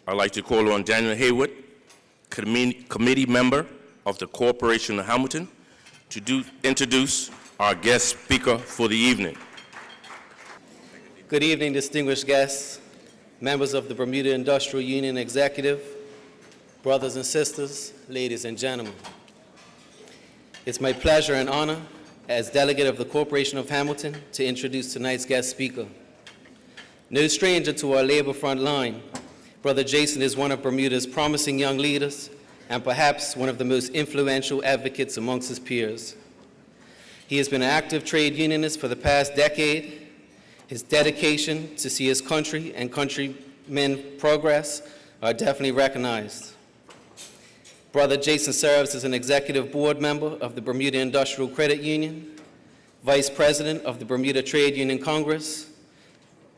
I'd like to call on Daniel Hayward, committee member of the Corporation of Hamilton, to introduce our guest speaker for the evening. Good evening, distinguished guests, members of the Bermuda Industrial Union Executive, brothers and sisters, ladies and gentlemen. It's my pleasure and honor as delegate of the Corporation of Hamilton to introduce tonight's guest speaker. No stranger to our labor front line, Brother Jason is one of Bermuda's promising young leaders and perhaps one of the most influential advocates amongst his peers. He has been an active trade unionist for the past decade. His dedication to see his country and countrymen progress are definitely recognized. Brother Jason serves as an executive board member of the Bermuda Industrial Credit Union, vice president of the Bermuda Trade Union Congress,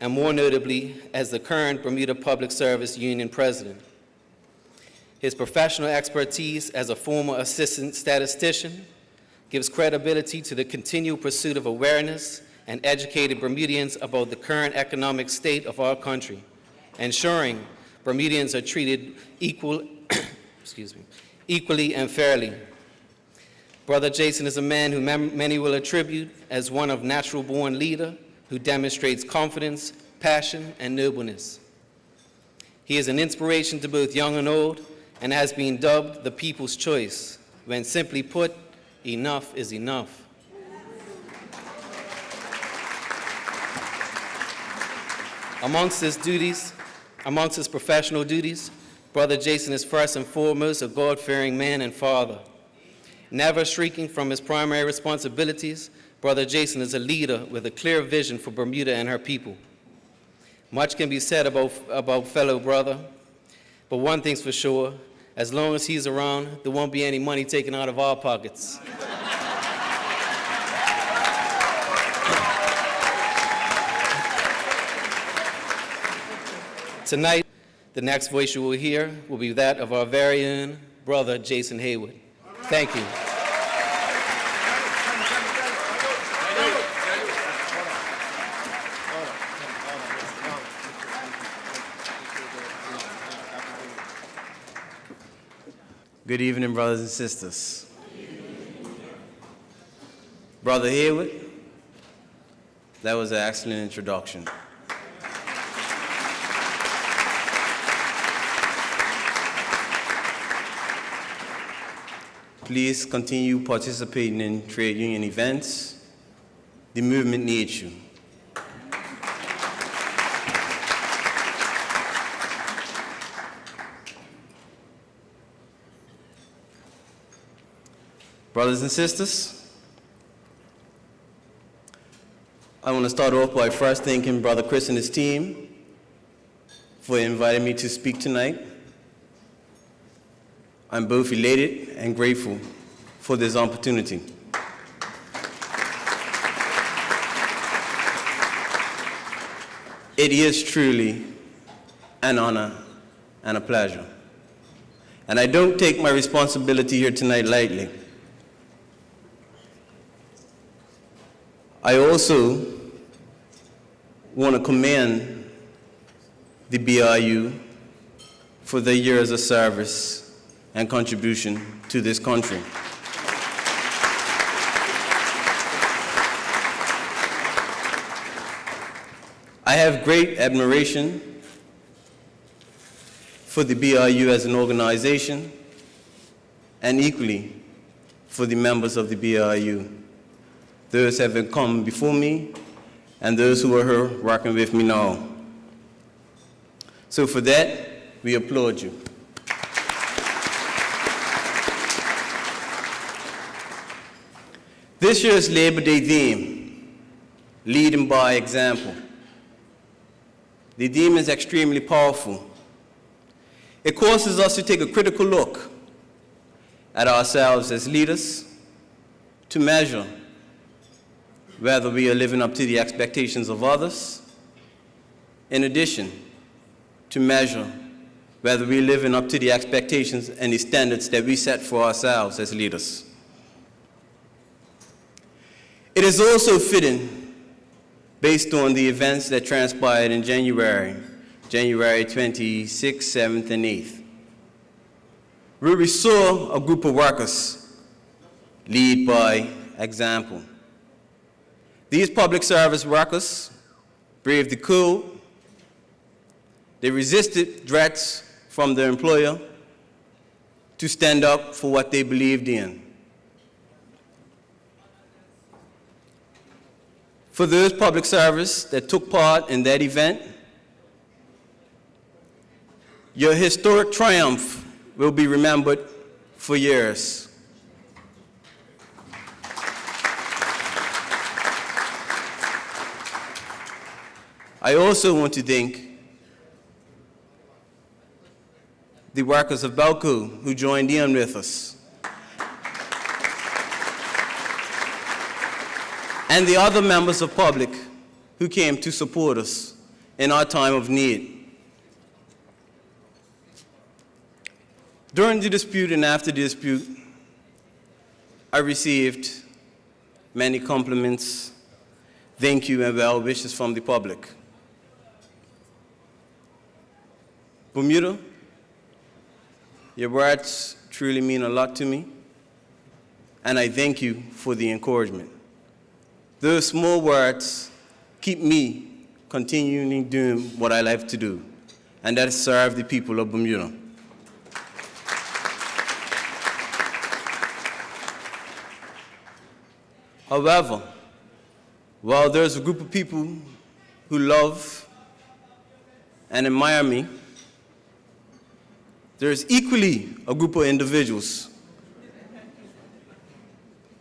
and more notably, as the current Bermuda Public Service Union president. His professional expertise as a former assistant statistician gives credibility to the continual pursuit of awareness and educated Bermudians about the current economic state of our country, ensuring Bermudians are treated equally and fairly. Brother Jason is a man who many will attribute as one of natural-born leader who demonstrates confidence, passion, and nobleness. He is an inspiration to both young and old and has been dubbed the people's choice, when simply put, enough is enough. Amongst his professional duties, Brother Jason is first and foremost a God-fearing man and father. Never shrinking from his primary responsibilities, Brother Jason is a leader with a clear vision for Bermuda and her people. Much can be said about fellow brother, but one thing's for sure, as long as he's around, there won't be any money taken out of our pockets. Tonight, the next voice you will hear will be that of our very own Brother Jason Hayward. Thank you. Good evening, brothers and sisters. Brother Hayward, that was an excellent introduction. Please continue participating in trade union events. The movement needs you. Brothers and sisters, I want to start off by first thanking Brother Chris and his team for inviting me to speak tonight. I'm both elated and grateful for this opportunity. It is truly an honor and a pleasure. And I don't take my responsibility here tonight lightly. I also want to commend the BIU for their years of service and contribution to this country. I have great admiration for the BIU as an organization and equally for the members of the BIU. Those have come before me, and those who are here working with me now. So for that, we applaud you. This year's Labor Day theme, leading by example. The theme is extremely powerful. It causes us to take a critical look at ourselves as leaders to measure whether we are living up to the expectations of others, in addition to measure whether we're living up to the expectations and the standards that we set for ourselves as leaders. It is also fitting, based on the events that transpired in January, January 26th, 7th, and 8th, where we saw a group of workers lead by example. These public service workers braved the cold. They resisted threats from their employer to stand up for what they believed in. For those public servants that took part in that event, your historic triumph will be remembered for years. I also want to thank the workers of Banquet who joined in with us, and the other members of public who came to support us in our time of need. During the dispute and after the dispute, I received many compliments, thank you, and well wishes from the public. Bermuda, your words truly mean a lot to me, and I thank you for the encouragement. Those small words keep me continuing doing what I love to do, and that is serve the people of Bermuda. However, while there's a group of people who love and admire me, there's equally a group of individuals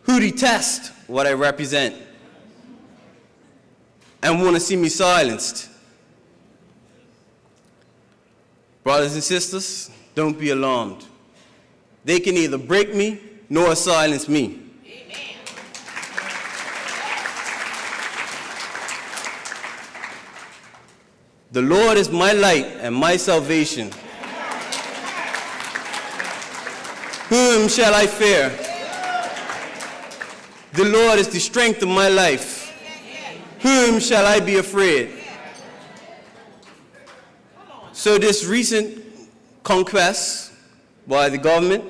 who detest what I represent and want to see me silenced. Brothers and sisters, don't be alarmed. They can neither break me nor silence me. The Lord is my light and my salvation. Whom shall I fear? The Lord is the strength of my life. Whom shall I be afraid? So this recent conquest by the government,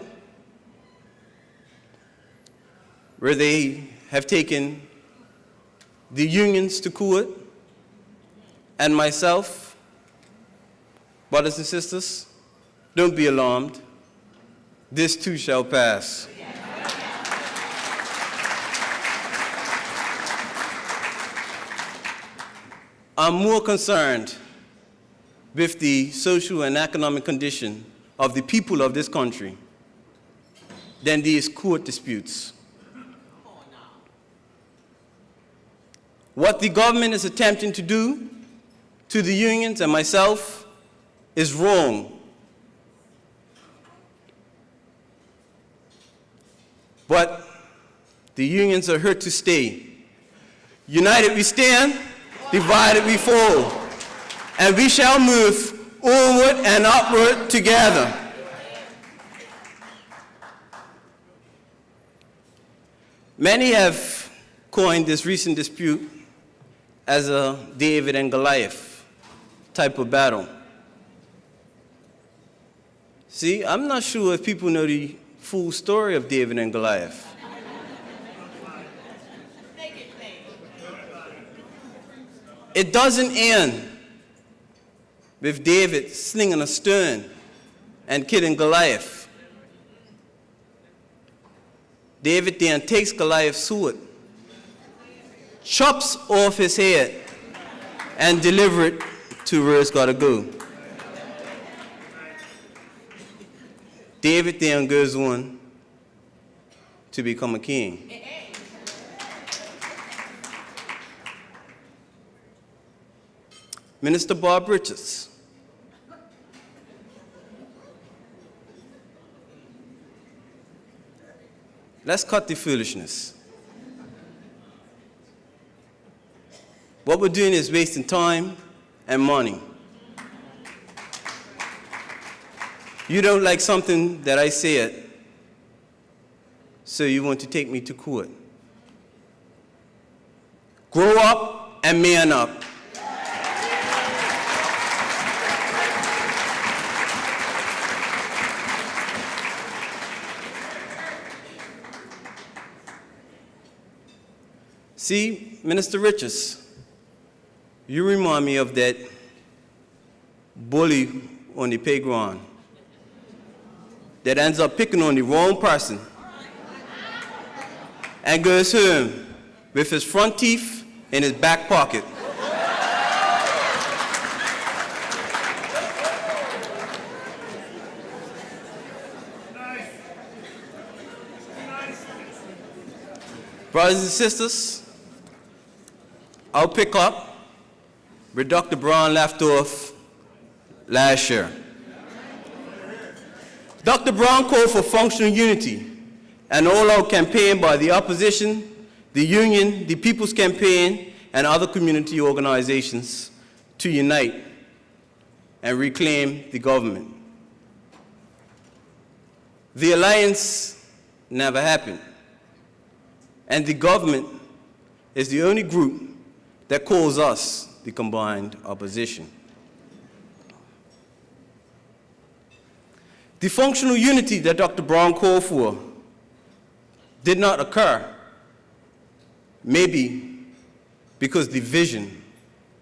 where they have taken the unions to court, and myself, brothers and sisters, don't be alarmed. This too shall pass. I'm more concerned with the social and economic condition of the people of this country than these court disputes. What the government is attempting to do to the unions and myself is wrong. But the unions are here to stay. United we stand, divided we fall, and we shall move onward and upward together. Many have coined this recent dispute as a David and Goliath type of battle. See, I'm not sure if people know the full story of David and Goliath. It doesn't end with David slinging a stone and killing Goliath. David then takes Goliath's sword, chops off his head, and delivers it to where it's got to go. David then goes on to become a king. Minister Bob Richards, let's cut the foolishness. What we're doing is wasting time and money. You don't like something that I said, so you want to take me to court. Grow up and man up. See, Minister Richards, you remind me of that bully on the playground that ends up picking on the wrong person and goes home with his front teeth in his back pocket. Brothers and sisters, I'll pick up where Dr. Brown left off last year. Dr. Brown called for functional unity, an all-out campaign by the opposition, the union, the People's Campaign, and other community organizations to unite and reclaim the government. The alliance never happened, and the government is the only group that calls us the combined opposition. The functional unity that Dr. Brown called for did not occur, maybe because the vision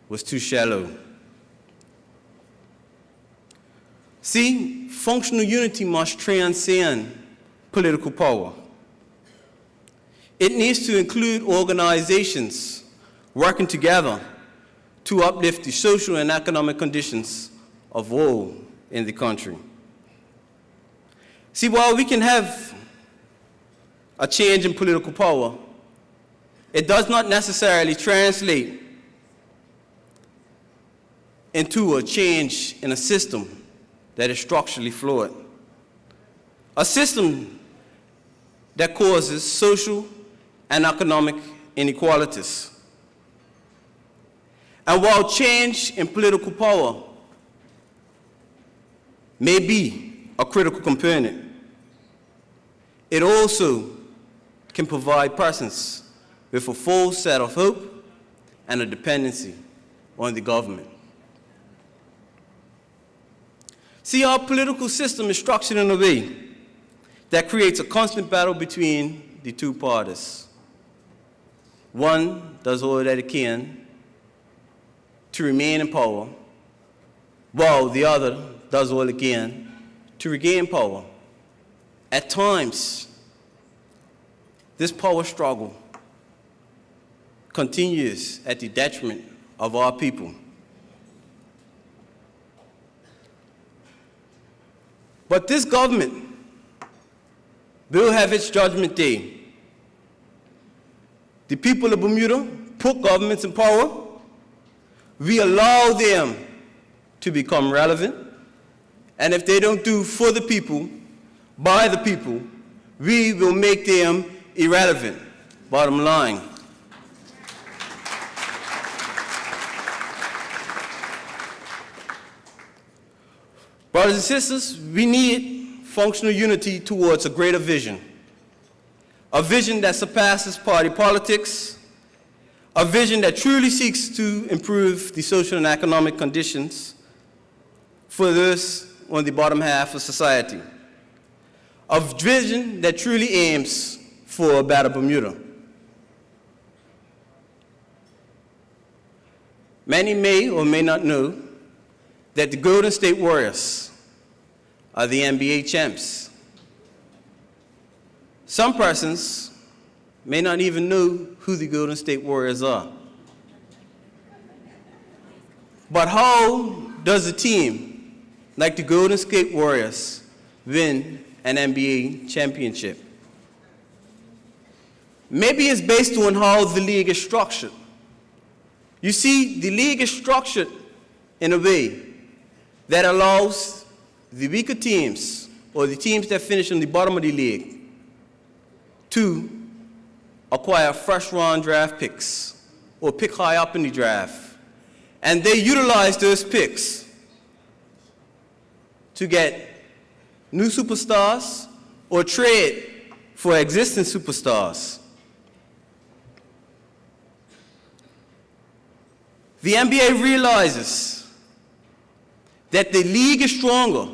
was too shallow. See, functional unity must transcend political power. It needs to include organizations working together to uplift the social and economic conditions of all in the country. See, while we can have a change in political power, it does not necessarily translate into a change in a system that is structurally flawed. A system that causes social and economic inequalities. And while change in political power may be a critical component, it also can provide persons with a full set of hope and a dependency on the government. See, our political system is structured in a way that creates a constant battle between the two parties. One does all that it can to remain in power, while the other does all it can to regain power. At times, this power struggle continues at the detriment of our people. But this government will have its judgment day. The people of Bermuda put governments in power. We allow them to become relevant. And if they don't do for the people, by the people, we will make them irrelevant. Bottom line. Brothers and sisters, we need functional unity towards a greater vision. A vision that surpasses party politics, a vision that truly seeks to improve the social and economic conditions for those on the bottom half of society. A vision that truly aims for a better Bermuda. Many may or may not know that the Golden State Warriors are the NBA champs. Some persons may not even know who the Golden State Warriors are. But how does a team like the Golden State Warriors win an NBA championship? Maybe it's based on how the league is structured. You see, the league is structured in a way that allows the weaker teams, or the teams that finish on the bottom of the league, to acquire first-round draft picks or pick high up in the draft. And they utilize those picks to get new superstars or trade for existing superstars. The NBA realizes that the league is stronger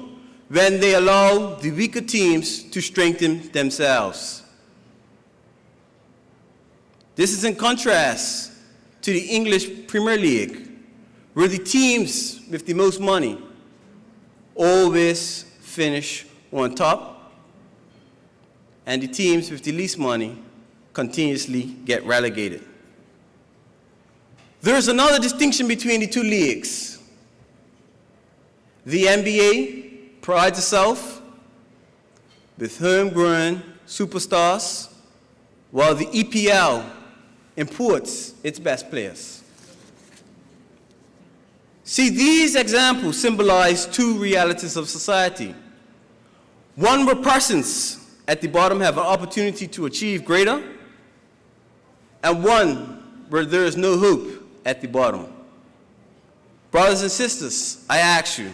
when they allow the weaker teams to strengthen themselves. This is in contrast to the English Premier League, where the teams with the most money always finish on top, and the teams with the least money continuously get relegated. There is another distinction between the two leagues. The NBA prides itself with homegrown superstars, while the EPL imports its best players. See, these examples symbolize two realities of society. One where persons at the bottom have an opportunity to achieve greater, and one where there is no hope at the bottom. Brothers and sisters, I ask you,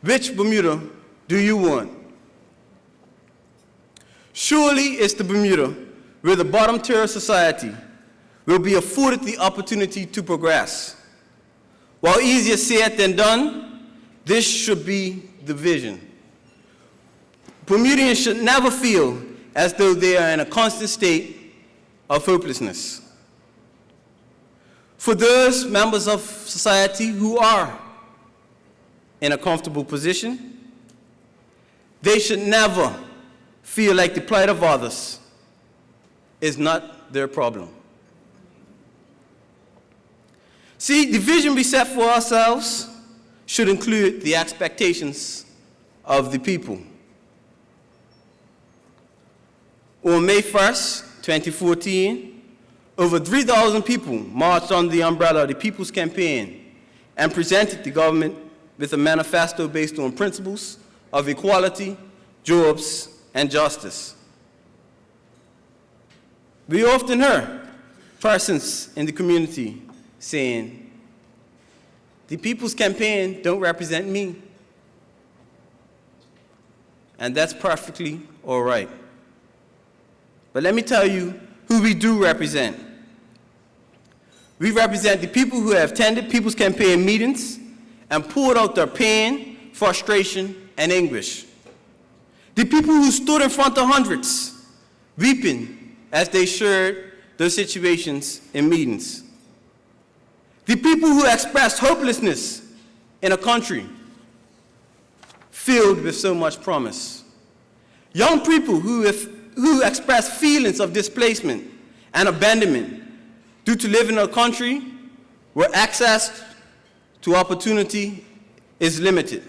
which Bermuda do you want? Surely it's the Bermuda where the bottom tier of society will be afforded the opportunity to progress. While easier said than done, this should be the vision. Bermudians should never feel as though they are in a constant state of hopelessness. For those members of society who are in a comfortable position, they should never feel like the plight of others is not their problem. See, the vision we set for ourselves should include the expectations of the people. On May 1st, 2014, over 3,000 people marched under the umbrella of the People's Campaign and presented the government with a manifesto based on principles of equality, jobs, and justice. We often hear persons in the community saying, the People's Campaign don't represent me. And that's perfectly all right. But let me tell you who we do represent. We represent the people who have attended People's Campaign meetings and poured out their pain, frustration, and anguish. The people who stood in front of hundreds, weeping as they shared their situations in meetings. The people who expressed hopelessness in a country filled with so much promise. Young people who express feelings of displacement and abandonment due to living in a country where access to opportunity is limited.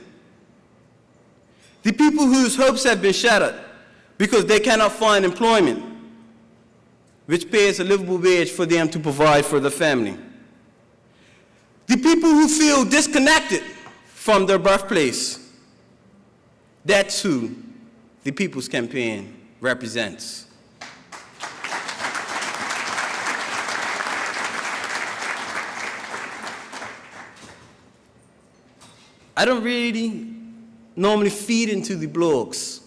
The people whose hopes have been shattered because they cannot find employment, which pays a livable wage for them to provide for their family. The people who feel disconnected from their birthplace. That's who the People's Campaign represents. I don't really normally feed into the blogs,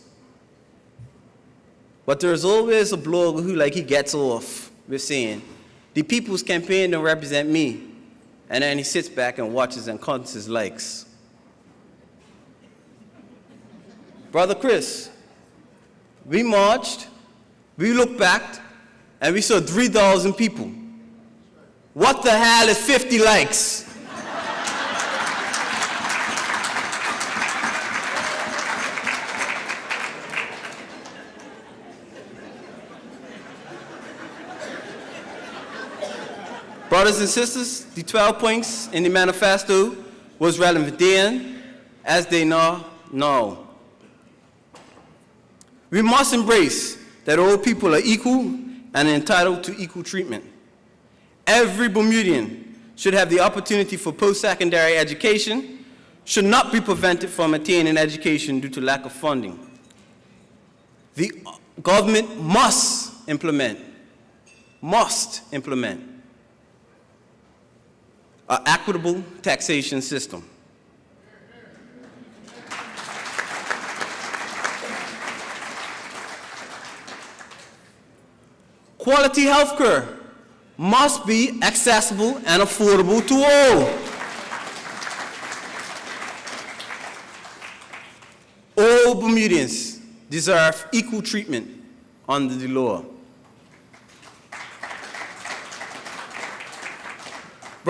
but there's always a blogger who he gets off with saying, the People's Campaign don't represent me, and then he sits back and watches and counts his likes. Brother Chris, we marched, we looked back, and we saw 3,000 people. What the hell is 50 likes? Brothers and sisters, the 12 points in the manifesto was relevant then, as they are now. We must embrace that all people are equal and entitled to equal treatment. Every Bermudian should have the opportunity for post-secondary education, should not be prevented from attaining education due to lack of funding. The government must implement an equitable taxation system. Quality health care must be accessible and affordable to all. All Bermudians deserve equal treatment under the law.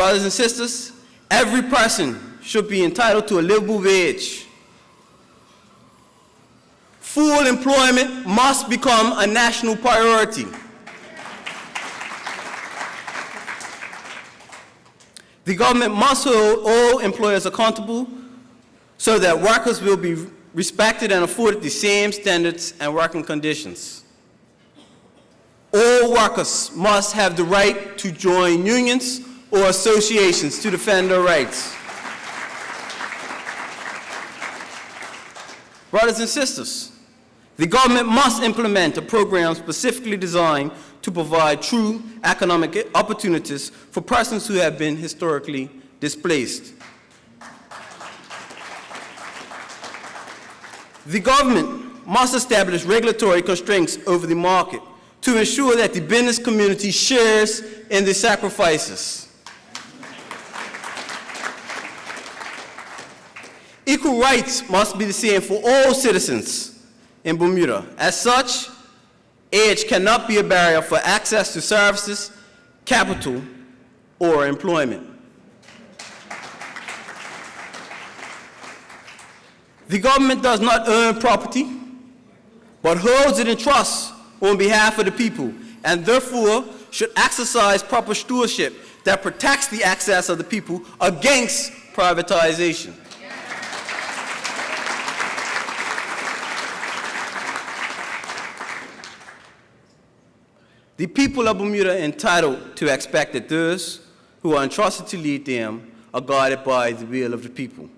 Brothers and sisters, every person should be entitled to a livable wage. Full employment must become a national priority. The government must hold all employers accountable so that workers will be respected and afforded the same standards and working conditions. All workers must have the right to join unions or associations to defend their rights. Brothers and sisters, the government must implement a program specifically designed to provide true economic opportunities for persons who have been historically displaced. The government must establish regulatory constraints over the market to ensure that the business community shares in the sacrifices. Equal rights must be the same for all citizens in Bermuda. As such, age cannot be a barrier for access to services, capital, or employment. The government does not own property, but holds it in trust on behalf of the people, and therefore should exercise proper stewardship that protects the access of the people against privatization. The people of Bermuda are entitled to expect that those who are entrusted to lead them are guided by the will of the people.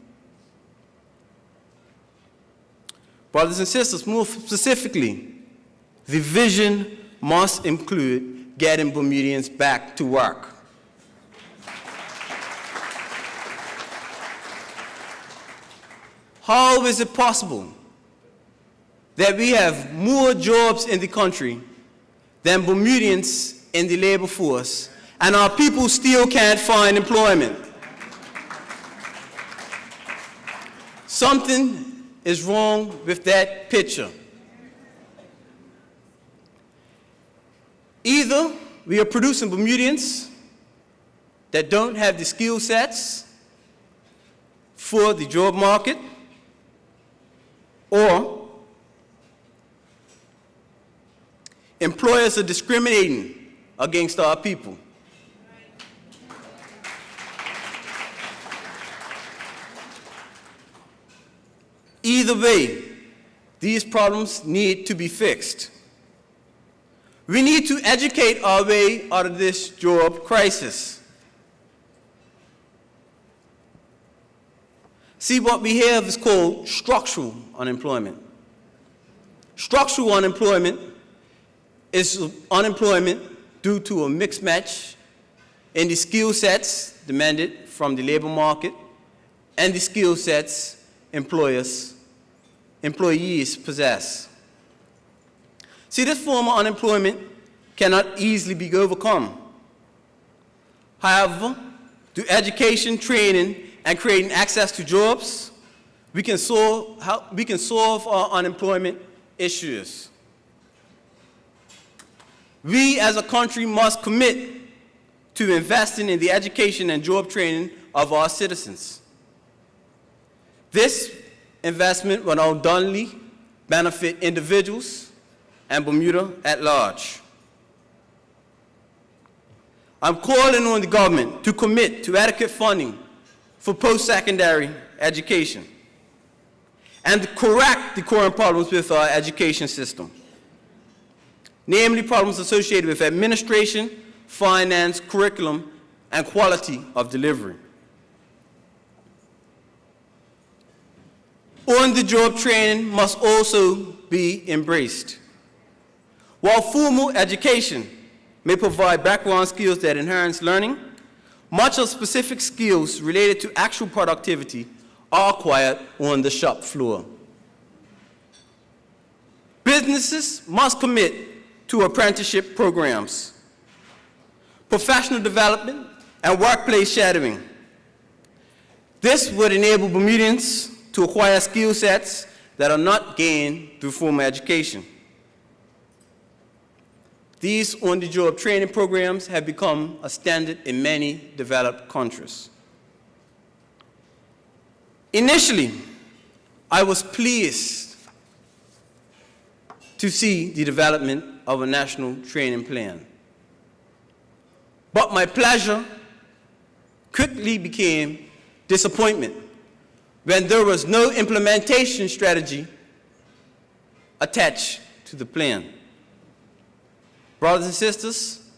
Brothers and sisters, more specifically, the vision must include getting Bermudians back to work. How is it possible that we have more jobs in the country than Bermudians in the labor force, and our people still can't find employment? Something is wrong with that picture. Either we are producing Bermudians that don't have the skill sets for the job market, or employers are discriminating against our people. Either way, these problems need to be fixed. We need to educate our way out of this job crisis. See, what we have is called structural unemployment. Structural unemployment is unemployment due to a mixed match in the skill sets demanded from the labor market and the skill sets employees possess. See, this form of unemployment cannot easily be overcome. However, through education, training, and creating access to jobs, we can solve our unemployment issues. We as a country must commit to investing in the education and job training of our citizens. This investment will undoubtedly benefit individuals and Bermuda at large. I'm calling on the government to commit to adequate funding for post-secondary education and to correct the current problems with our education system, namely problems associated with administration, finance, curriculum, and quality of delivery. On-the-job training must also be embraced. While formal education may provide background skills that enhance learning, much of specific skills related to actual productivity are acquired on the shop floor. Businesses must commit to apprenticeship programs, professional development, and workplace shadowing. This would enable Bermudians to acquire skill sets that are not gained through formal education. These on-the-job training programs have become a standard in many developed countries. Initially, I was pleased to see the development of a national training plan. But my pleasure quickly became disappointment when there was no implementation strategy attached to the plan. Brothers and sisters,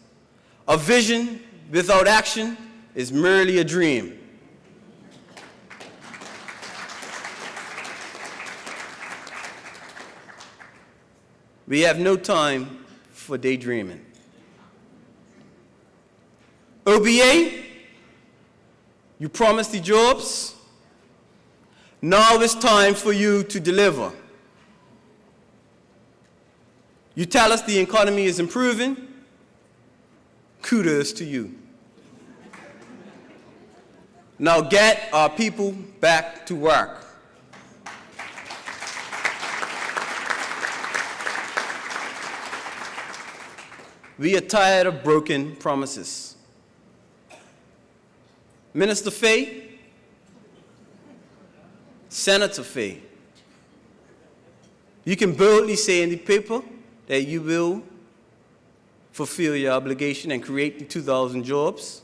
a vision without action is merely a dream. We have no time for daydreaming. OBA, you promised the jobs. Now it's time for you to deliver. You tell us the economy is improving. Kudos to you. Now get our people back to work. We are tired of broken promises. Minister Faye, Senator Faye, you can boldly say in the paper that you will fulfill your obligation and create the 2,000 jobs.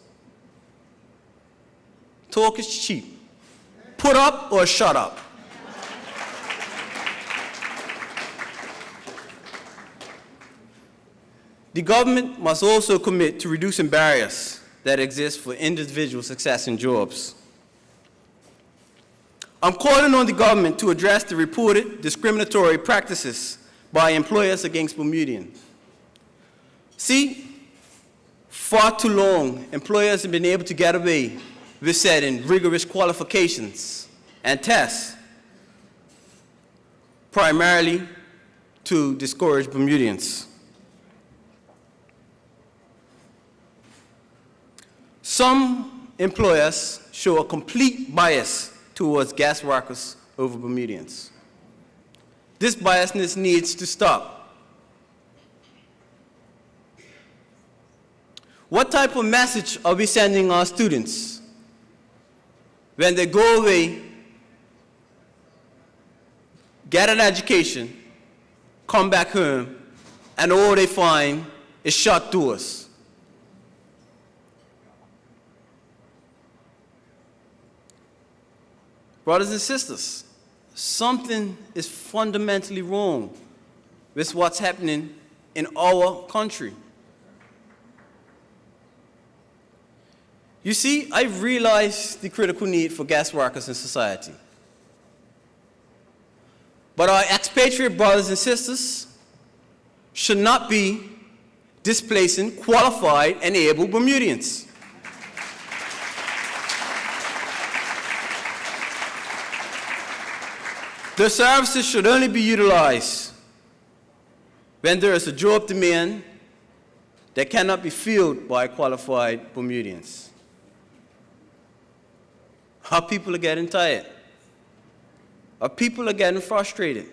Talk is cheap. Put up or shut up. The government must also commit to reducing barriers that exist for individual success in jobs. I'm calling on the government to address the reported discriminatory practices by employers against Bermudians. See, far too long, employers have been able to get away with setting rigorous qualifications and tests, primarily to discourage Bermudians. Some employers show a complete bias towards guest workers over Bermudians. This biasness needs to stop. What type of message are we sending our students when they go away, get an education, come back home, and all they find is shut doors? Brothers and sisters, something is fundamentally wrong with what's happening in our country. You see, I realize the critical need for guest workers in society. But our expatriate brothers and sisters should not be displacing qualified and able Bermudians. Their services should only be utilized when there is a job demand that cannot be filled by qualified Bermudians. Our people are getting tired. Our people are getting frustrated.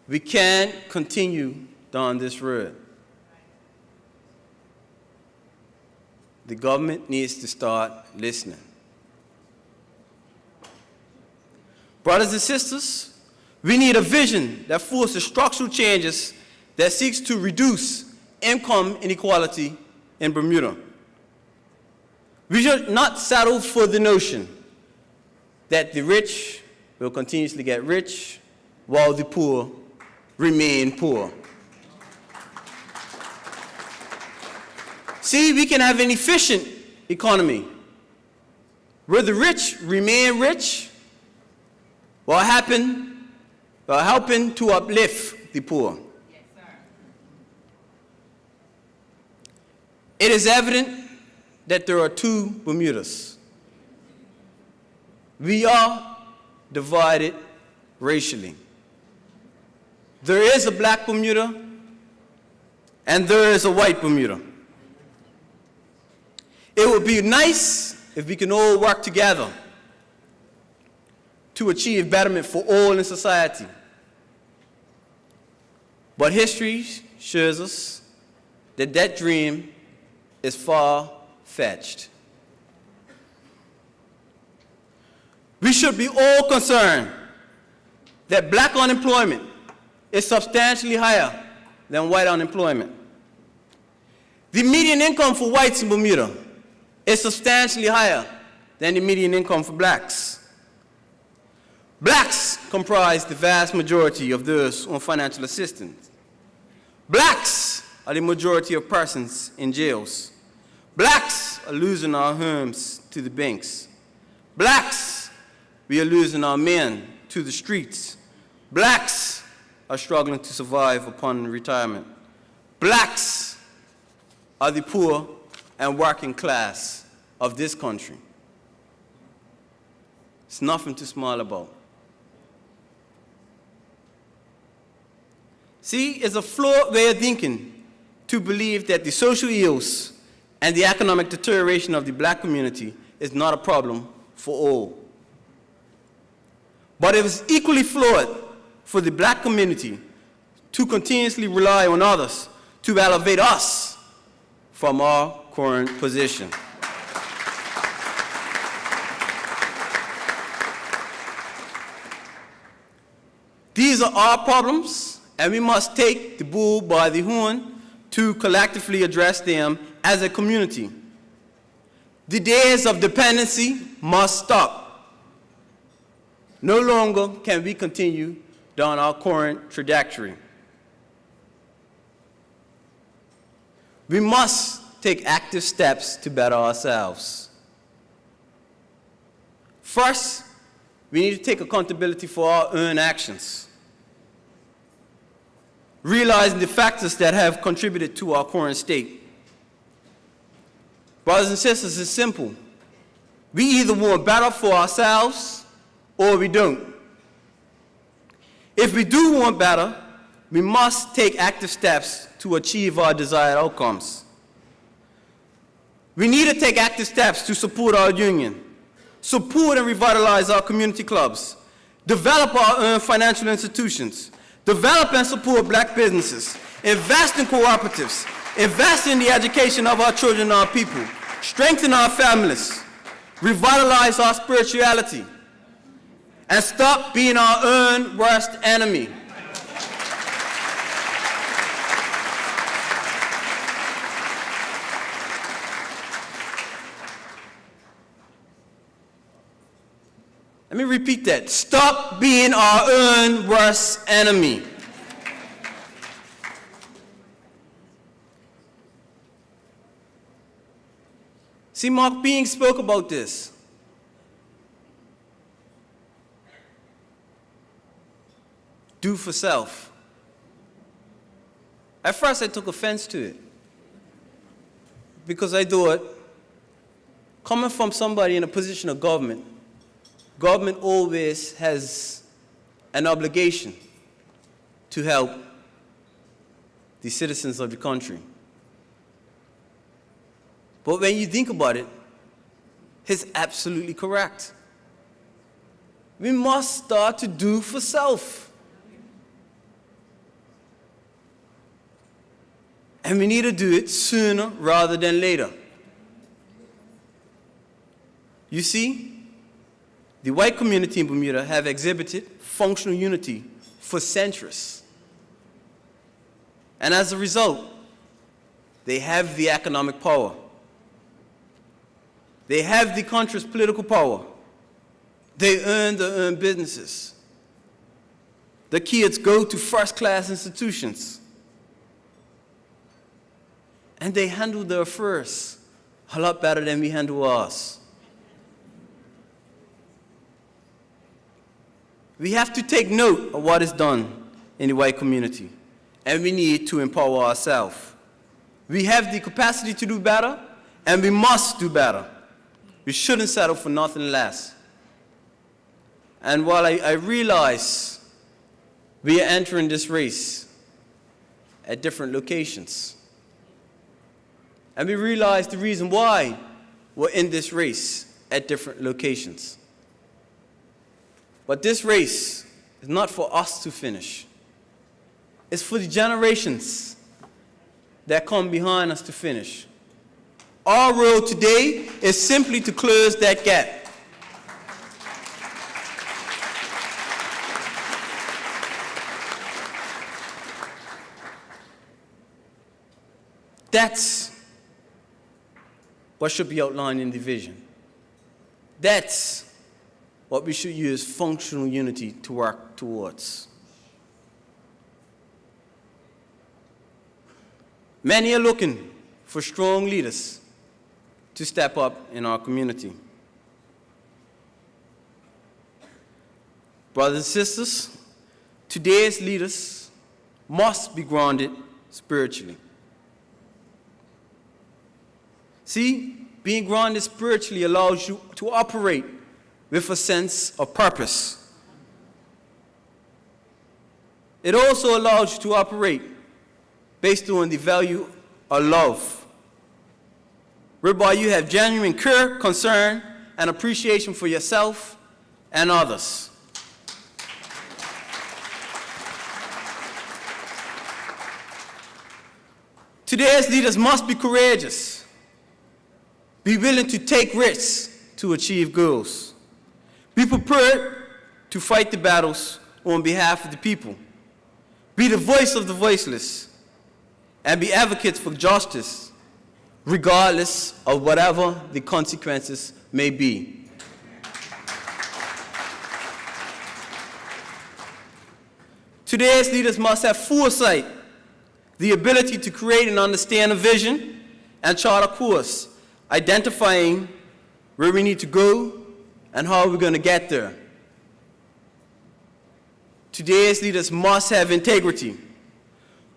We can't continue down this road. The government needs to start listening. Brothers and sisters, we need a vision that forces structural changes that seeks to reduce income inequality in Bermuda. We should not settle for the notion that the rich will continuously get rich while the poor remain poor. See, we can have an efficient economy where the rich remain rich while helping to uplift the poor. Yes, sir. It is evident that there are two Bermudas. We are divided racially. There is a black Bermuda and there is a white Bermuda. It would be nice if we can all work together to achieve betterment for all in society. But history shows us that that dream is far-fetched. We should be all concerned that black unemployment is substantially higher than white unemployment. The median income for whites in Bermuda is substantially higher than the median income for blacks. Blacks comprise the vast majority of those on financial assistance. Blacks are the majority of persons in jails. Blacks are losing our homes to the banks. Blacks, we are losing our men to the streets. Blacks are struggling to survive upon retirement. Blacks are the poor and working class of this country. It's nothing to smile about. See, it's a flawed way of thinking to believe that the social ills and the economic deterioration of the black community is not a problem for all. But it is equally flawed for the black community to continuously rely on others to elevate us from our current position. These are our problems, and we must take the bull by the horn to collectively address them as a community. The days of dependency must stop. No longer can we continue down our current trajectory. We must take active steps to better ourselves. First, we need to take accountability for our own actions, realizing the factors that have contributed to our current state. Brothers and sisters, it's simple. We either want better for ourselves or we don't. If we do want better, we must take active steps to achieve our desired outcomes. We need to take active steps to support our union, support and revitalize our community clubs, develop our own financial institutions, develop and support black businesses, invest in cooperatives, invest in the education of our children and our people, strengthen our families, revitalize our spirituality, and stop being our own worst enemy. Let me repeat that. Stop being our own worst enemy. See, Mark Being spoke about this. Do for self. At first I took offense to it because I thought, coming from somebody in a position of government, government always has an obligation to help the citizens of the country. But when you think about it, it's absolutely correct. We must start to do for self. And we need to do it sooner rather than later. You see, the white community in Bermuda have exhibited functional unity for centuries. And as a result, they have the economic power. They have the country's political power. They earn their own businesses. The kids go to first-class institutions. And they handle their affairs a lot better than we handle ours. We have to take note of what is done in the white community, and we need to empower ourselves. We have the capacity to do better, and we must do better. We shouldn't settle for nothing less. And while I realize we are entering this race at different locations, and we realize the reason why we're in this race at different locations. But this race is not for us to finish. It's for the generations that come behind us to finish. Our role today is simply to close that gap. That's what should be outlined in the vision. That's what we should use functional unity to work towards. Many are looking for strong leaders to step up in our community. Brothers and sisters, today's leaders must be grounded spiritually. See, being grounded spiritually allows you to operate with a sense of purpose. It also allows you to operate based on the value of love, whereby you have genuine care, concern, and appreciation for yourself and others. Today's leaders must be courageous. Be willing to take risks to achieve goals. Be prepared to fight the battles on behalf of the people. Be the voice of the voiceless. And be advocates for justice, regardless of whatever the consequences may be. Today's leaders must have foresight, the ability to create and understand a vision and chart a course, identifying where we need to go and how we're going to get there. Today's leaders must have integrity,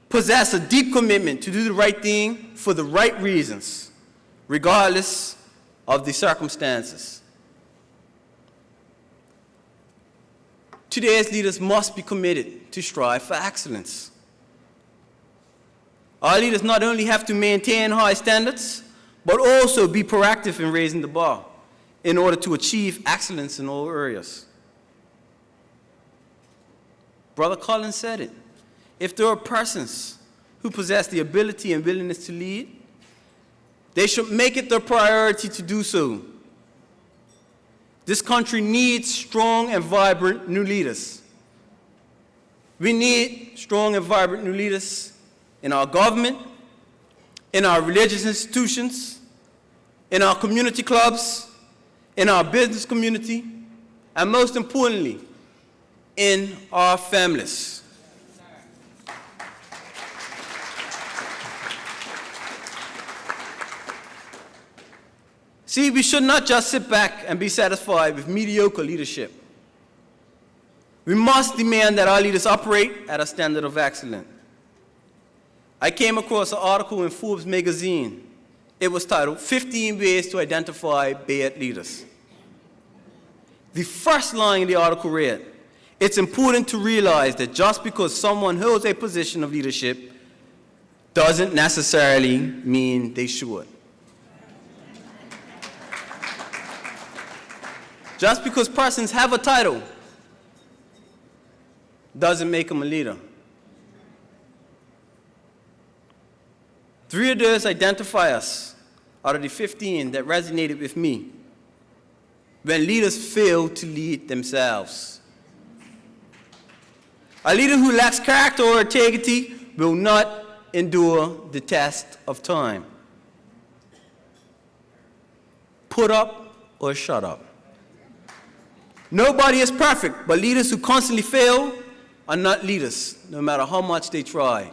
possess a deep commitment to do the right thing for the right reasons, regardless of the circumstances. Today's leaders must be committed to strive for excellence. Our leaders not only have to maintain high standards, but also be proactive in raising the bar in order to achieve excellence in all areas. Brother Collins said it. If there are persons who possess the ability and willingness to lead, they should make it their priority to do so. This country needs strong and vibrant new leaders. We need strong and vibrant new leaders in our government, in our religious institutions, in our community clubs, in our business community, and most importantly, in our families. See, we should not just sit back and be satisfied with mediocre leadership. We must demand that our leaders operate at a standard of excellence. I came across an article in Forbes magazine. It was titled, 15 Ways to Identify Bad Leaders. The first line in the article read, it's important to realize that just because someone holds a position of leadership doesn't necessarily mean they should. Just because persons have a title doesn't make them a leader. 3 of those identifiers out of the 15 that resonated with me: when leaders fail to lead themselves. A leader who lacks character or integrity will not endure the test of time. Put up or shut up. Nobody is perfect, but leaders who constantly fail are not leaders, no matter how much they try.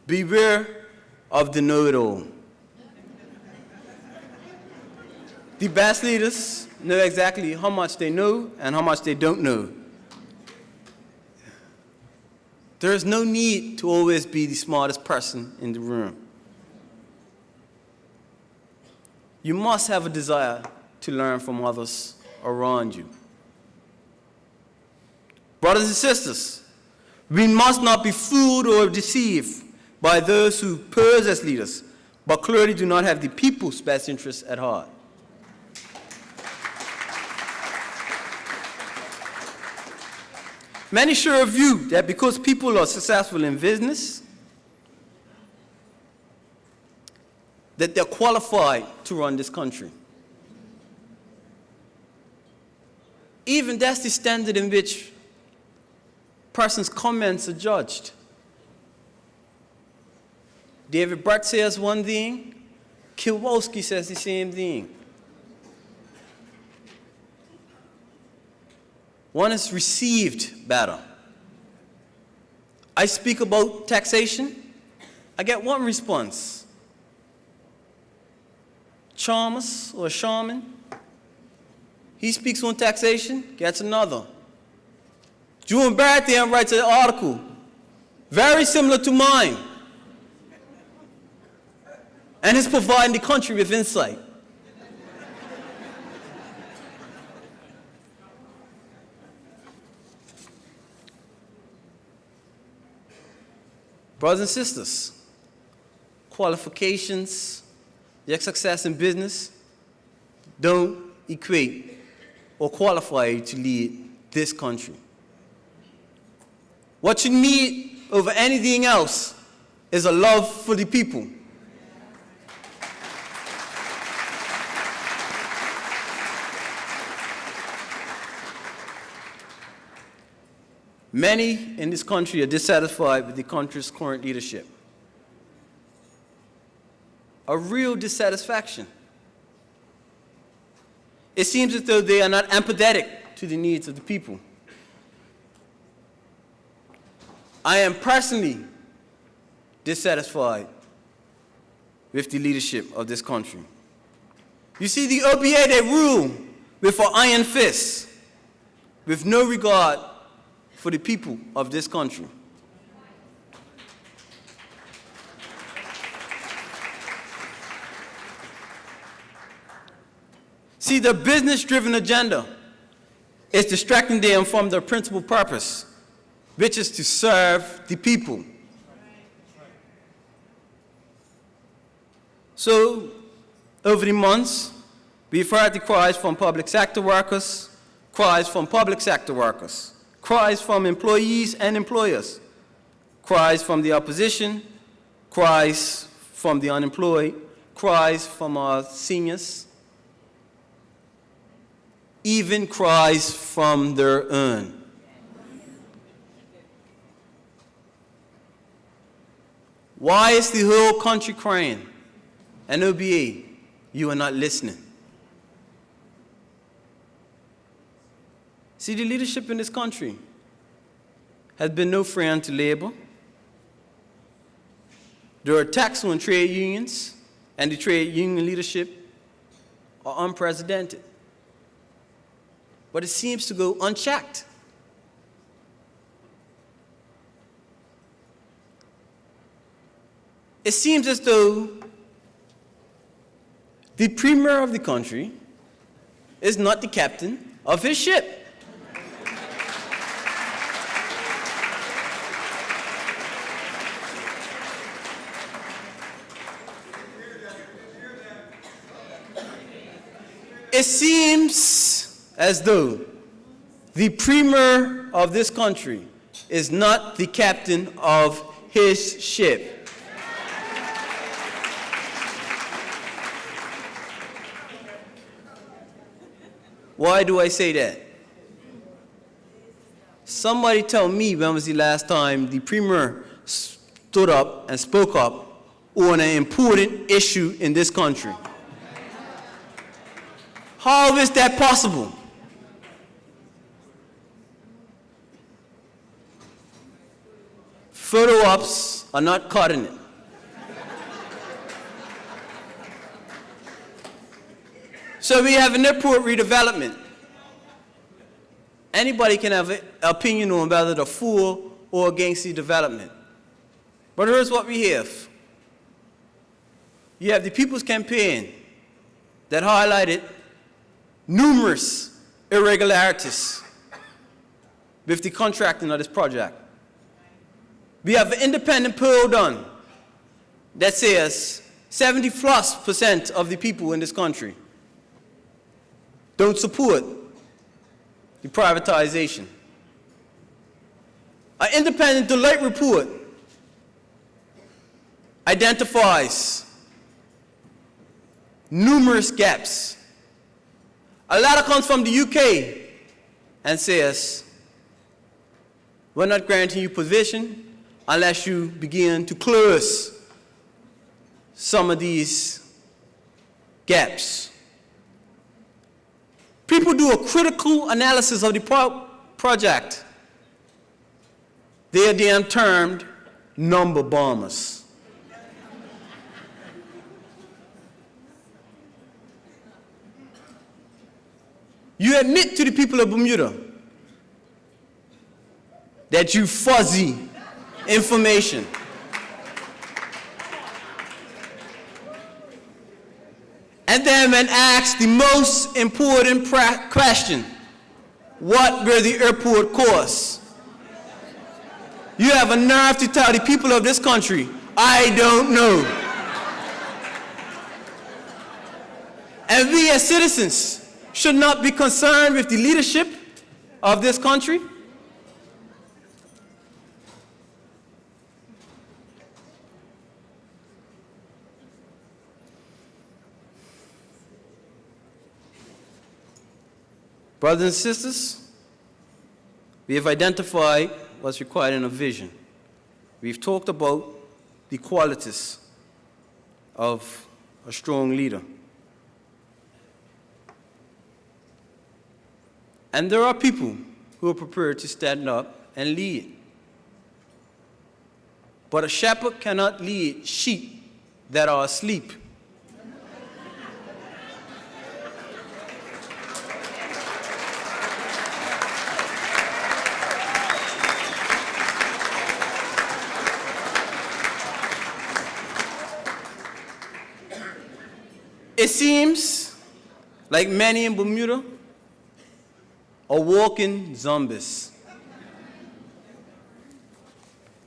Beware of the know-it-all. The best leaders know exactly how much they know and how much they don't know. There is no need to always be the smartest person in the room. You must have a desire to learn from others around you. Brothers and sisters, we must not be fooled or deceived by those who pose as leaders, but clearly do not have the people's best interests at heart. Many share a view that because people are successful in business, that they're qualified to run this country. Even that's the standard in which person's comments are judged. David Brett says one thing, Kowalski says the same thing. One is received better. I speak about taxation, I get one response. Chalmers or Sharman, he speaks on taxation, gets another. Julian Barrett writes an article very similar to mine, and is providing the country with insight. Brothers and sisters, qualifications, your success in business don't equate or qualify you to lead this country. What you need over anything else is a love for the people. Many in this country are dissatisfied with the country's current leadership. A real dissatisfaction. It seems as though they are not empathetic to the needs of the people. I am personally dissatisfied with the leadership of this country. You see, the OBA, they rule with an iron fist, with no regard for the people of this country. See, the business-driven agenda is distracting them from their principal purpose, which is to serve the people. So, over the months, we've heard the cries from public sector workers, cries from public sector workers, cries from employees and employers, cries from the opposition, cries from the unemployed, cries from our seniors, even cries from their own. Why is the whole country crying? And OBA, you are not listening. See, the leadership in this country has been no friend to labor. Their attacks on trade unions and the trade union leadership are unprecedented. But it seems to go unchecked. It seems as though the premier of the country is not the captain of his ship. It seems as though the premier of this country is not the captain of his ship. Why do I say that? Somebody tell me when was the last time the premier stood up and spoke up on an important issue in this country. How is that possible? Photo ops are not cutting it. So we have an airport redevelopment. Anybody can have an opinion on whether they're for or against the development. But here's what we have. You have the People's Campaign that highlighted numerous irregularities with the contracting of this project. We have an independent poll done that says 70+% of the people in this country don't support the privatization. An independent Deloitte report identifies numerous gaps. A letter comes from the UK and says, we're not granting you position unless you begin to close some of these gaps. People do a critical analysis of the project. They are then termed number bombers. You admit to the people of Bermuda that you fuzzy information. And then when asked the most important question, what will the airport cost? You have a nerve to tell the people of this country, I don't know. And we as citizens should not be concerned with the leadership of this country. Brothers and sisters, we have identified what's required in a vision. We've talked about the qualities of a strong leader. And there are people who are prepared to stand up and lead. But a shepherd cannot lead sheep that are asleep. It seems like many in Bermuda are walking zombies.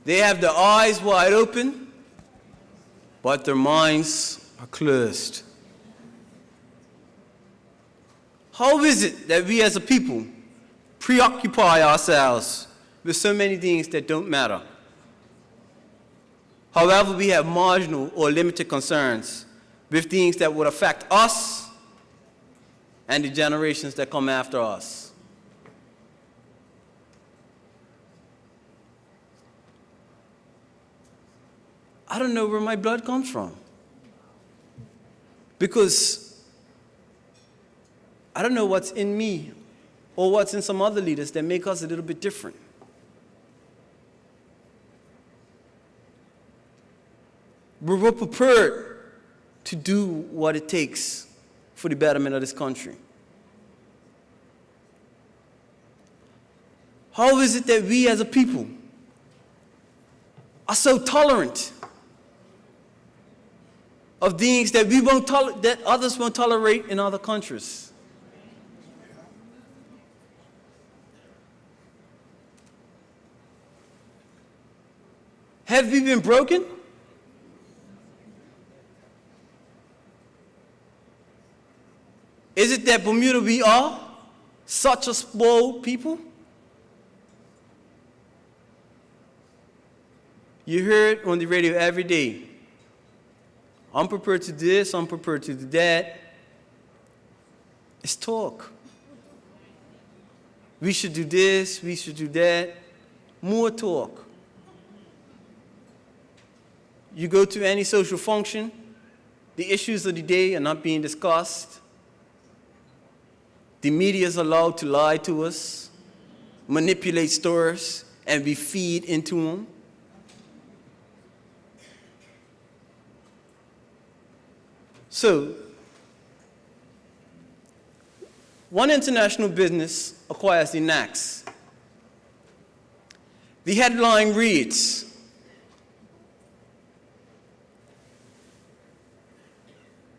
They have their eyes wide open, but their minds are closed. How is it that we as a people preoccupy ourselves with so many things that don't matter? However, we have marginal or limited concerns with things that would affect us and the generations that come after us. I don't know where my blood comes from, because I don't know what's in me or what's in some other leaders that make us a little bit different. We're prepared to do what it takes for the betterment of this country. How is it that we as a people are so tolerant of things that we won't that others won't tolerate in other countries? Have we been broken? Is it that Bermuda we are such a spoiled people? You hear it on the radio every day. I'm prepared to do this, I'm prepared to do that. It's talk. We should do this, we should do that. More talk. You go to any social function, the issues of the day are not being discussed. The media is allowed to lie to us, manipulate stories, and we feed into them. So, one international business acquires the NACS. The headline reads,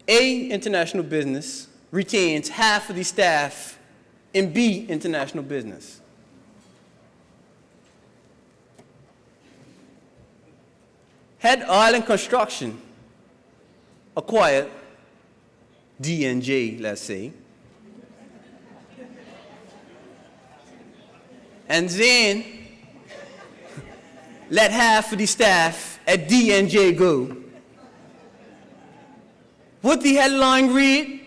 A international business retains half of the staff in B international business. Head Oil and Construction acquired D&J, let's say, and then let half of the staff at D&J go Would the headline read,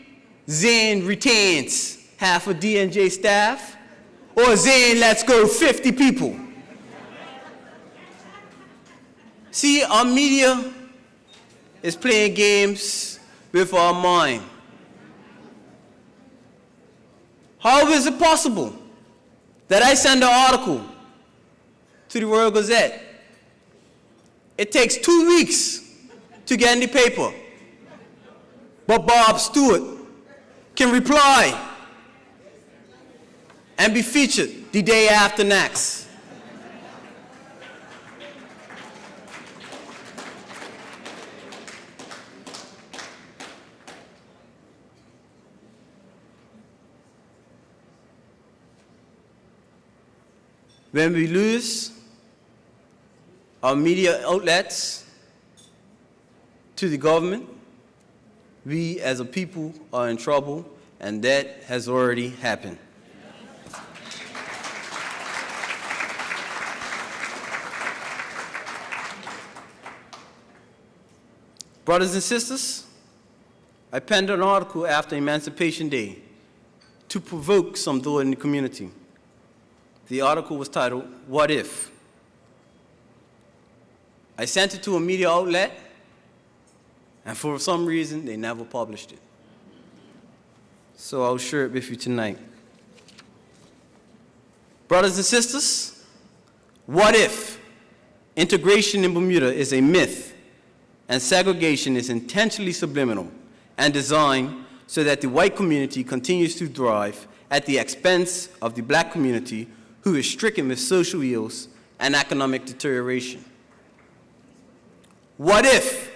Zane retains half of D&J staff, or Zane lets go 50 people? See, our media is playing games with our mind. How is it possible that I send an article to the Royal Gazette? It takes 2 weeks to get in the paper, but Bob Stewart can reply and be featured the day after next. When we lose our media outlets to the government, we as a people are in trouble, and that has already happened. Brothers and sisters, I penned an article after Emancipation Day to provoke some thought in the community. The article was titled, "What If?" I sent it to a media outlet, and for some reason, they never published it. So I'll share it with you tonight. Brothers and sisters, what if integration in Bermuda is a myth and segregation is intentionally subliminal and designed so that the white community continues to thrive at the expense of the black community who is stricken with social ills and economic deterioration? What if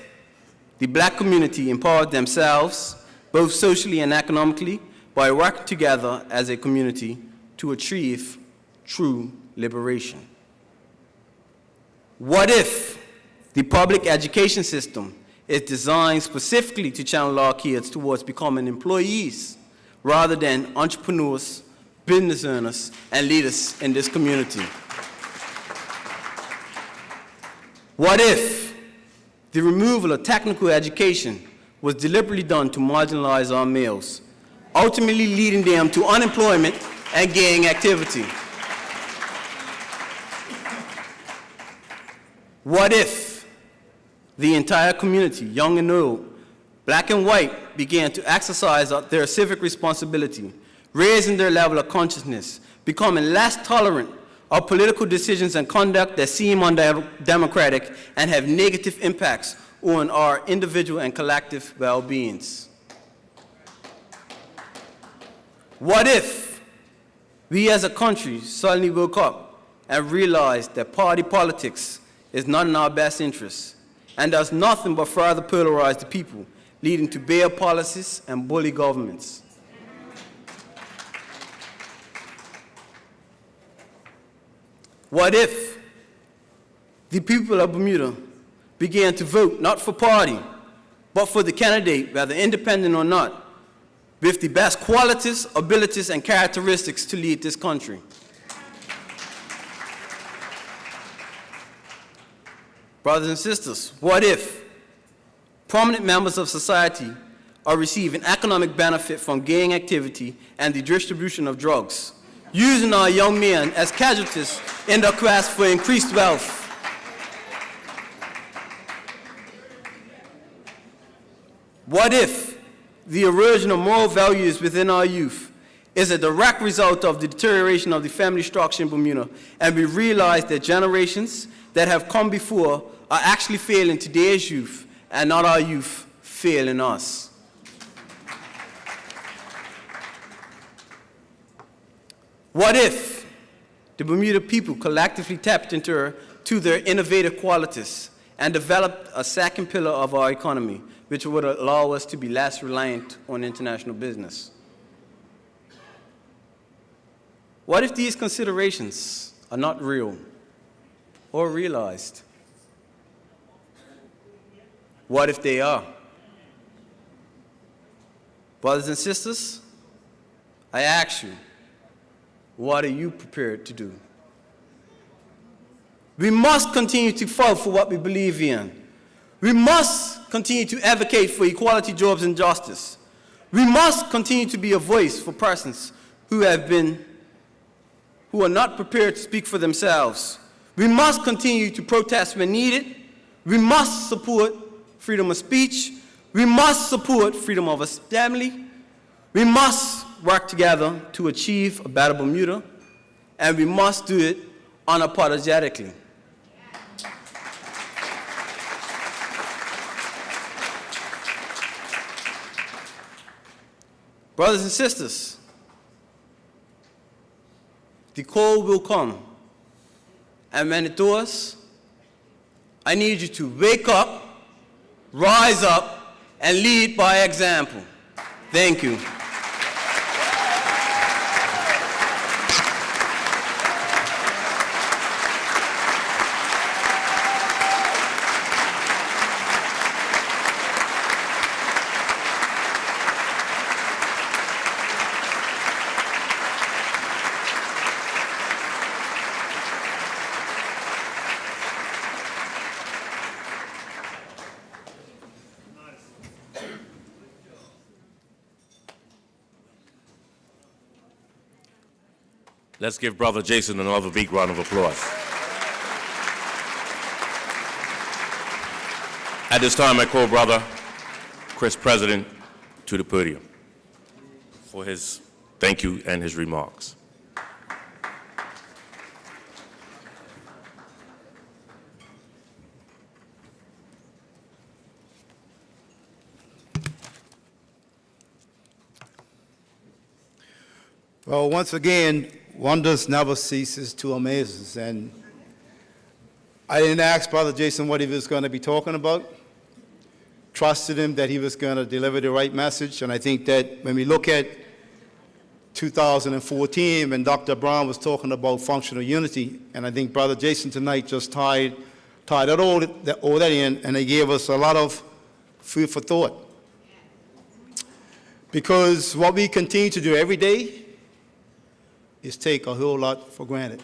the black community empowered themselves, both socially and economically, by working together as a community to achieve true liberation? What if the public education system is designed specifically to channel our kids towards becoming employees rather than entrepreneurs, business owners, and leaders in this community? What if the removal of technical education was deliberately done to marginalize our males, ultimately leading them to unemployment and gang activity? What if the entire community, young and old, black and white, began to exercise their civic responsibility, raising their level of consciousness, becoming less tolerant of political decisions and conduct that seem undemocratic and have negative impacts on our individual and collective well-beings? What if we as a country suddenly woke up and realized that party politics is not in our best interest and does nothing but further polarize the people, leading to bad policies and bully governments? What if the people of Bermuda began to vote not for party, but for the candidate, whether independent or not, with the best qualities, abilities, and characteristics to lead this country? Brothers and sisters, what if prominent members of society are receiving economic benefit from gang activity and the distribution of drugs, using our young men as casualties in their quest for increased wealth? What if the erosion of moral values within our youth is a direct result of the deterioration of the family structure in Bermuda, and we realize that generations that have come before are actually failing today's youth and not our youth failing us? What if the Bermuda people collectively tapped into their innovative qualities and developed a second pillar of our economy, which would allow us to be less reliant on international business? What if these considerations are not real or realized? What if they are? Brothers and sisters, I ask you, what are you prepared to do? We must continue to fight for what we believe in. We must continue to advocate for equality, jobs, and justice. We must continue to be a voice for persons who are not prepared to speak for themselves. We must continue to protest when needed. We must support freedom of speech. We must support freedom of assembly. We must work together to achieve a better Bermuda, and we must do it unapologetically. Brothers and sisters, the call will come, and when it does, I need you to wake up, rise up, and lead by example. Thank you. Let's give Brother Jason another big round of applause. At this time, I call Brother Chris President to the podium for his thank you and his remarks. Well, once again, wonders never ceases to amaze us. And I didn't ask Brother Jason what he was going to be talking about. Trusted him that he was going to deliver the right message. And I think that when we look at 2014, when Dr. Brown was talking about functional unity, and I think Brother Jason tonight just tied all that in, and they gave us a lot of food for thought. Because what we continue to do every day is take a whole lot for granted.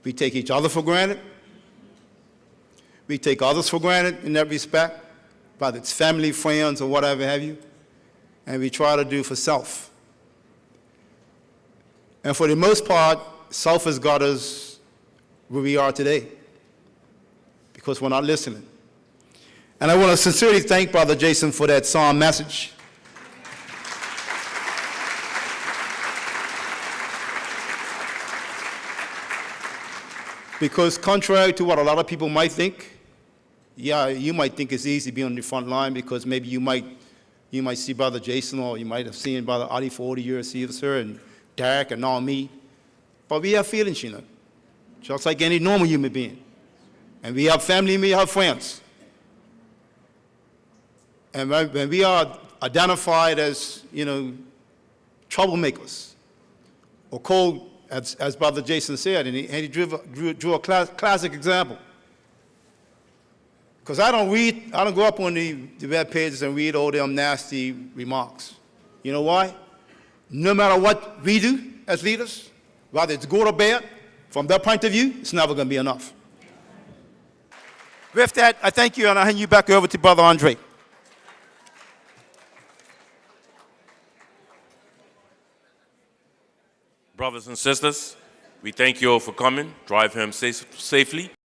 We take each other for granted. We take others for granted in that respect, whether it's family, friends, or whatever have you, and we try to do for self. And for the most part, self has got us where we are today, because we're not listening. And I want to sincerely thank Brother Jason for that psalm message. Because contrary to what a lot of people might think, yeah, you might think it's easy to be on the front line because maybe you might see Brother Jason, or you might have seen Brother Ali for 40 years, sir, and Derek, and now me. But we have feelings, you know, just like any normal human being. And we have family, and we have friends. And when we are identified as, you know, troublemakers, or cold, as Brother Jason said, and he drew a classic example. Because I don't go up on the web pages and read all them nasty remarks. You know why? No matter what we do as leaders, whether it's good or bad, from their point of view, it's never going to be enough. With that, I thank you, and I hand you back over to Brother Andre. Brothers and sisters, we thank you all for coming. Drive home safely.